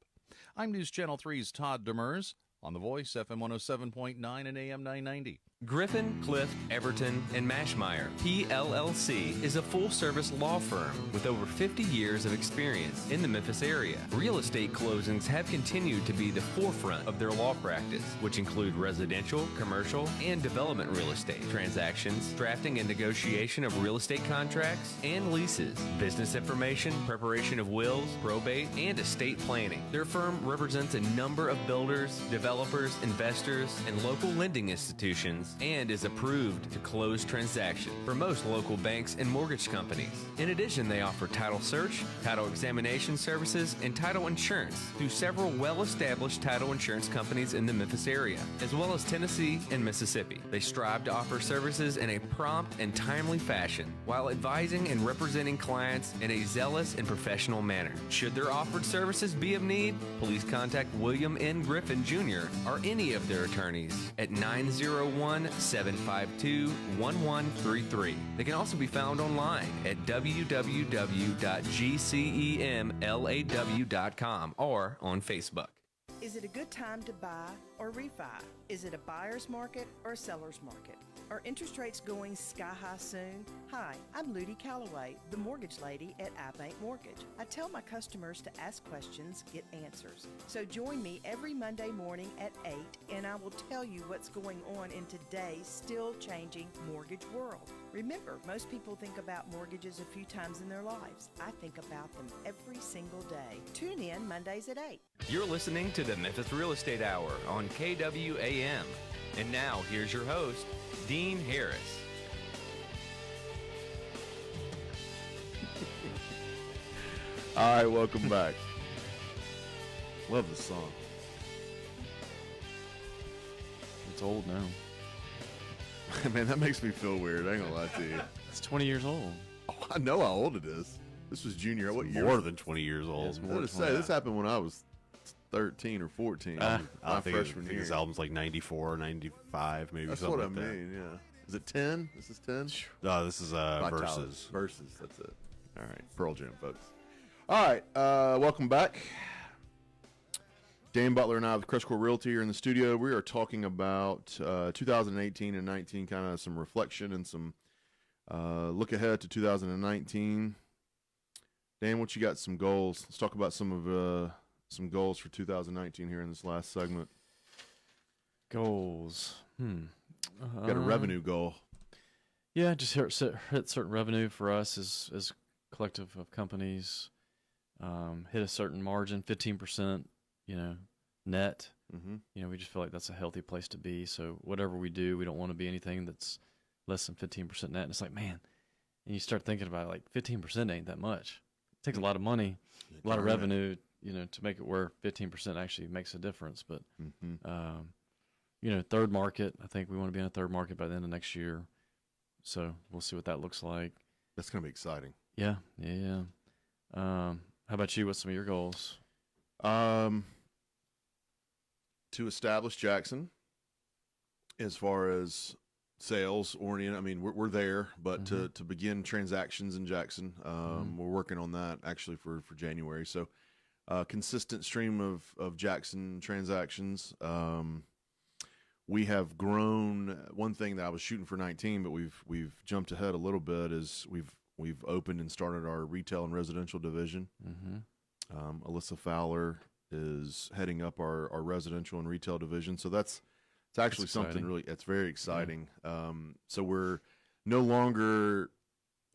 Speaker 5: I'm News Channel 3's Todd Demers on The Voice, FM 107.9 and AM 990.
Speaker 3: Griffin, Clift, Everton, and Mashmeyer, PLLC, is a full-service law firm with over 50 years of experience in the Memphis area. Real estate closings have continued to be the forefront of their law practice, which include residential, commercial, and development real estate transactions, drafting and negotiation of real estate contracts and leases, business information, preparation of wills, probate, and estate planning. Their firm represents a number of builders, developers, investors, and local lending institutions, and is approved to close transactions for most local banks and mortgage companies. In addition, they offer title search, title examination services, and title insurance through several well-established title insurance companies in the Memphis area, as well as Tennessee and Mississippi. They strive to offer services in a prompt and timely fashion while advising and representing clients in a zealous and professional manner. Should their offered services be of need, please contact William N. Griffin Jr. or any of their attorneys at 901-752-1133. They can also be found online at www.gcemlaw.com or on Facebook.
Speaker 6: Is it a good time to buy or refi? Is it a buyer's market or a seller's market? Are interest rates going sky high soon? Hi, I'm Ludi Calloway, the mortgage lady at iBank Mortgage. I tell my customers to ask questions, get answers. So join me every Monday morning at 8 and I will tell you what's going on in today's still changing mortgage world. Remember, most people think about mortgages a few times in their lives. I think about them every single day. Tune in Mondays at 8.
Speaker 3: You're listening to the Memphis Real Estate Hour on KWAM. And now, here's your host, Dean Harris.
Speaker 1: All right, welcome back. Love this song.
Speaker 2: It's old now.
Speaker 1: Man, that makes me feel weird. I ain't gonna lie to you.
Speaker 2: It's 20 years old.
Speaker 1: Oh, I know how old it is. This was junior. What year?
Speaker 9: More than 20 years old.
Speaker 2: It's
Speaker 1: I
Speaker 2: more
Speaker 1: was
Speaker 2: than
Speaker 1: gonna say, this happened when I was 13 or 14.
Speaker 9: I
Speaker 1: my
Speaker 9: think
Speaker 1: freshman year.
Speaker 9: his album's like 94, 95, maybe
Speaker 1: That's
Speaker 9: something
Speaker 1: what I
Speaker 9: like that.
Speaker 1: mean, yeah. Is it 10? This is 10?
Speaker 9: No, this is
Speaker 1: Vitality.
Speaker 9: Versus.
Speaker 1: Versus, that's it. All right, Pearl Jam, folks. All right, welcome back. Dan Butler and I with CrestCore Realty are in the studio. We are talking about 2018 and 19, kind of some reflection and some look ahead to 2019. Dan, what you got? Some goals. Let's talk about some goals for 2019 here in this last segment.
Speaker 2: Goals.
Speaker 1: Got a revenue goal.
Speaker 2: Yeah, just hit certain revenue for us as collective of companies. Hit a certain margin, 15%, net.
Speaker 1: Mm-hmm.
Speaker 2: We just feel like that's a healthy place to be. So whatever we do, we don't want to be anything that's less than 15% net. And it's like, man, and you start thinking about it, like 15% ain't that much. It takes a lot of money, a lot of revenue, to make it where 15% actually makes a difference. But, third market, I think we want to be in a third market by the end of next year. So we'll see what that looks like.
Speaker 1: That's going to be exciting.
Speaker 2: Yeah. How about you? What's some of your goals?
Speaker 1: To establish Jackson as far as sales oriented. I mean, we're there, but to begin transactions in Jackson, we're working on that actually for January. So consistent stream of Jackson transactions. We have grown. One thing that I was shooting for 19, but we've jumped ahead a little bit, is we've opened and started our retail and residential division. Alyssa Fowler is heading up our residential and retail division. So it's actually something really, it's very exciting. Yeah. So we're no longer,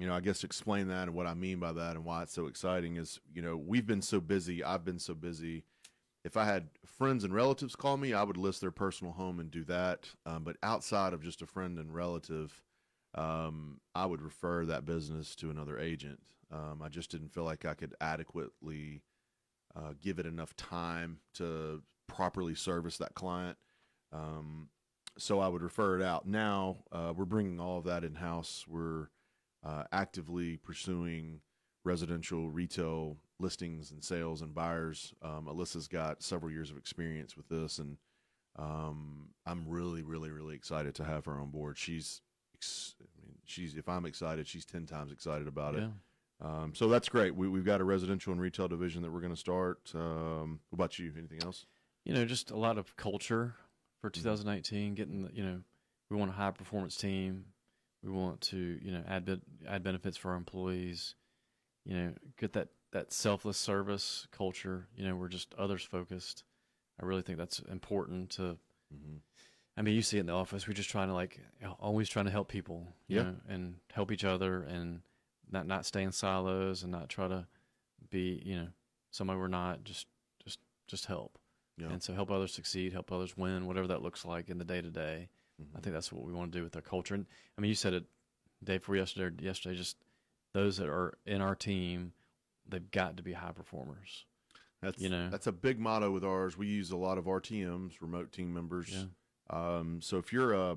Speaker 1: I guess to explain that and what I mean by that and why it's so exciting is, we've been so busy. I've been so busy. If I had friends and relatives call me, I would list their personal home and do that. But outside of just a friend and relative, I would refer that business to another agent. I just didn't feel like I could adequately give it enough time to properly service that client. So I would refer it out. Now we're bringing all of that in-house. We're actively pursuing residential retail listings and sales and buyers. Alyssa's got several years of experience with this, and I'm really, really, really excited to have her on board. She's if I'm excited, she's 10 times excited about it. So that's great. We've got a residential and retail division that we're going to start. What about you? Anything else?
Speaker 2: Just a lot of culture for 2019. Getting we want a high performance team. We want to add benefits for our employees. Get that selfless service culture. We're just others focused. I really think that's important to. I mean, you see it in the office. We're just trying to always trying to help people. You know, and help each other and. Not stay in silos and not try to be, somebody we're not, just help. Yeah. And so help others succeed, help others win, whatever that looks like in the day-to-day. I think that's what we want to do with our culture. And I mean, you said it day before yesterday, just those that are in our team, they've got to be high performers.
Speaker 1: That's a big motto with ours. We use a lot of RTMs, remote team members. Yeah. So if you're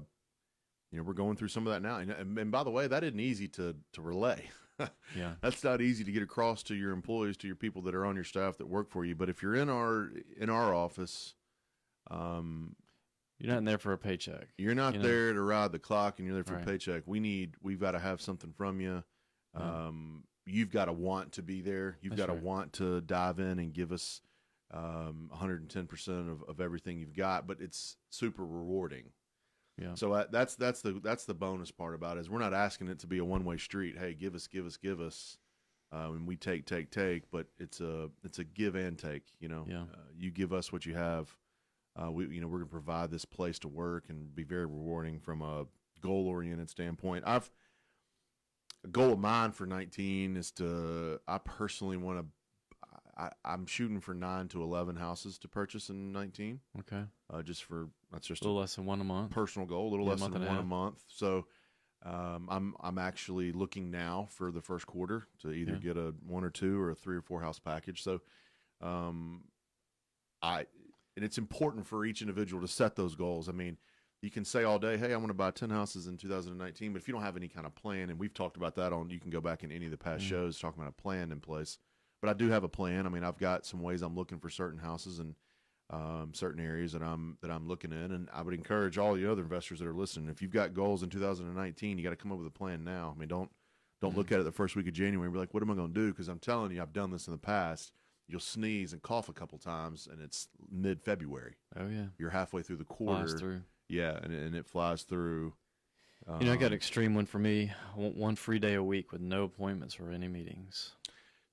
Speaker 1: we're going through some of that now. And by the way, that isn't easy to relay.
Speaker 2: Yeah.
Speaker 1: That's not easy to get across to your employees, to your people that are on your staff that work for you. But if you're in our office,
Speaker 2: you're not in there for a paycheck.
Speaker 1: You're not there to ride the clock, and you're there for a paycheck. We've got to have something from you. You've got to want to be there. You've got to want to dive in and give us 110% of everything you've got. But it's super rewarding. Yeah. So that's the bonus part about it, is we're not asking it to be a one-way street. Hey, give us, and we take, but it's a give and take. You give us what you have. We're going to provide this place to work and be very rewarding from a goal-oriented standpoint. A goal of mine for 19 is I personally want to. I'm shooting for 9 to 11 houses to purchase in 19.
Speaker 2: Okay.
Speaker 1: That's just
Speaker 2: a little less than one a month.
Speaker 1: Personal goal, a little less than one a month. So, I'm actually looking now for the first quarter to either get a 1 or 2 or a 3 or 4 house package. So, and it's important for each individual to set those goals. I mean, you can say all day, hey, I want to buy 10 houses in 2019, but if you don't have any kind of plan, and we've talked about that you can go back in any of the past shows talking about a plan in place. But I do have a plan. I mean, I've got some ways I'm looking for certain houses and certain areas that I'm looking in, and I would encourage all the other investors that are listening. If you've got goals in 2019, you got to come up with a plan now. I mean, don't look at it the first week of January and be like, "What am I going to do?" Because I'm telling you, I've done this in the past. you'll sneeze and cough a couple times, and it's mid-February.
Speaker 2: Oh yeah,
Speaker 1: You're halfway through the quarter.
Speaker 2: flies through.
Speaker 1: Yeah, and it flies through.
Speaker 2: I got an extreme one for me. One free day a week with no appointments or any meetings.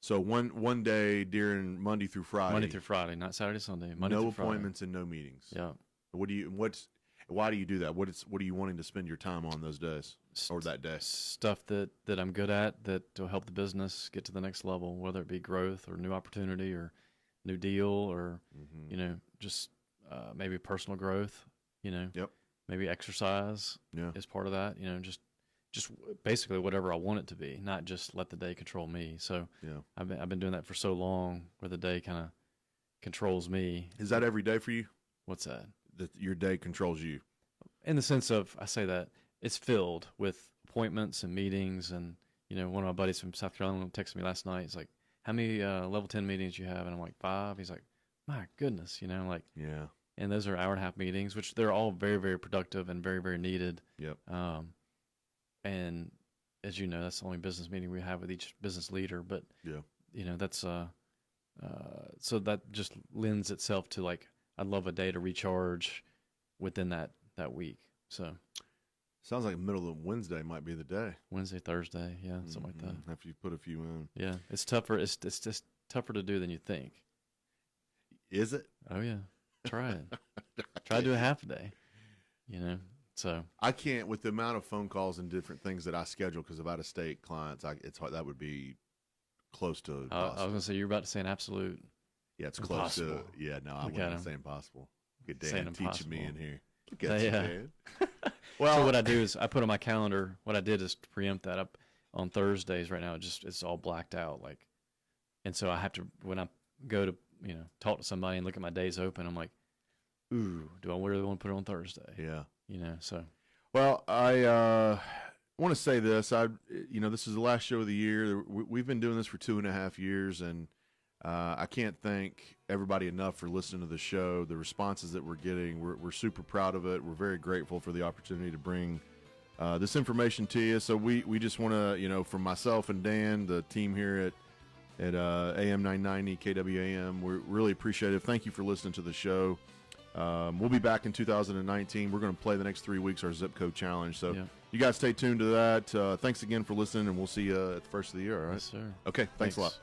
Speaker 1: So one day during Monday through Friday.
Speaker 2: Monday through Friday, not Saturday, Sunday. Monday
Speaker 1: no
Speaker 2: through Friday.
Speaker 1: appointments and no meetings.
Speaker 2: Yeah.
Speaker 1: Why do you do that? What are you wanting to spend your time on those days or that day?
Speaker 2: Stuff that I'm good at that will help the business get to the next level, whether it be growth or new opportunity or new deal or just maybe personal growth.
Speaker 1: Yep.
Speaker 2: Maybe exercise is part of that. Just basically whatever I want it to be, not just let the day control me. So
Speaker 1: yeah,
Speaker 2: I've been doing that for so long, where the day kind of controls me.
Speaker 1: Is that every day for you?
Speaker 2: What's that?
Speaker 1: That your day controls you?
Speaker 2: In the sense of, I say that it's filled with appointments and meetings, and one of my buddies from South Carolina texted me last night. He's like, "How many level 10 meetings you have?" And I'm like, 5. He's like, "My goodness," like
Speaker 1: yeah.
Speaker 2: And those are hour-and-a-half meetings, which they're all very, very productive and very, very needed.
Speaker 1: Yep.
Speaker 2: And as you know, that's the only business meeting we have with each business leader. But
Speaker 1: yeah,
Speaker 2: that's so that just lends itself to, like, I'd love a day to recharge within that week. So
Speaker 1: sounds like middle of Wednesday might be the day.
Speaker 2: Wednesday, Thursday, yeah, something like that.
Speaker 1: After you put a few in.
Speaker 2: Yeah, it's tougher. It's just tougher to do than you think.
Speaker 1: Is it?
Speaker 2: Oh yeah, try it. Try to do a half a day. So
Speaker 1: I can't, with the amount of phone calls and different things that I schedule because of out-of-state clients. It's hard. That would be close to impossible.
Speaker 2: I was gonna say, you're about to say an absolute.
Speaker 1: Yeah, it's
Speaker 2: impossible.
Speaker 1: Close to. Yeah, no, I wouldn't say impossible. Look at Dan teaching me in here. Look at you, Dan.
Speaker 2: Well, so what I do is I put on my calendar. What I did is to preempt that up on Thursdays. Right now, it's all blacked out. And so I have to, when I go to talk to somebody and look at my days open, I'm like, ooh, do I really want to put it on Thursday?
Speaker 1: Yeah.
Speaker 2: So.
Speaker 1: Well, I want to say this. This is the last show of the year. We've been doing this for 2.5 years, and I can't thank everybody enough for listening to the show. The responses that we're getting, we're super proud of it. We're very grateful for the opportunity to bring this information to you. So we just want to, from myself and Dan, the team here at AM 990 KWAM, we're really appreciative. Thank you for listening to the show. We'll be back in 2019. We're going to play the next 3 weeks our Zip Code Challenge. So you guys stay tuned to that. Thanks again for listening, and we'll see you at the first of the year. All right?
Speaker 2: Yes, sir.
Speaker 1: Okay. Thanks a lot.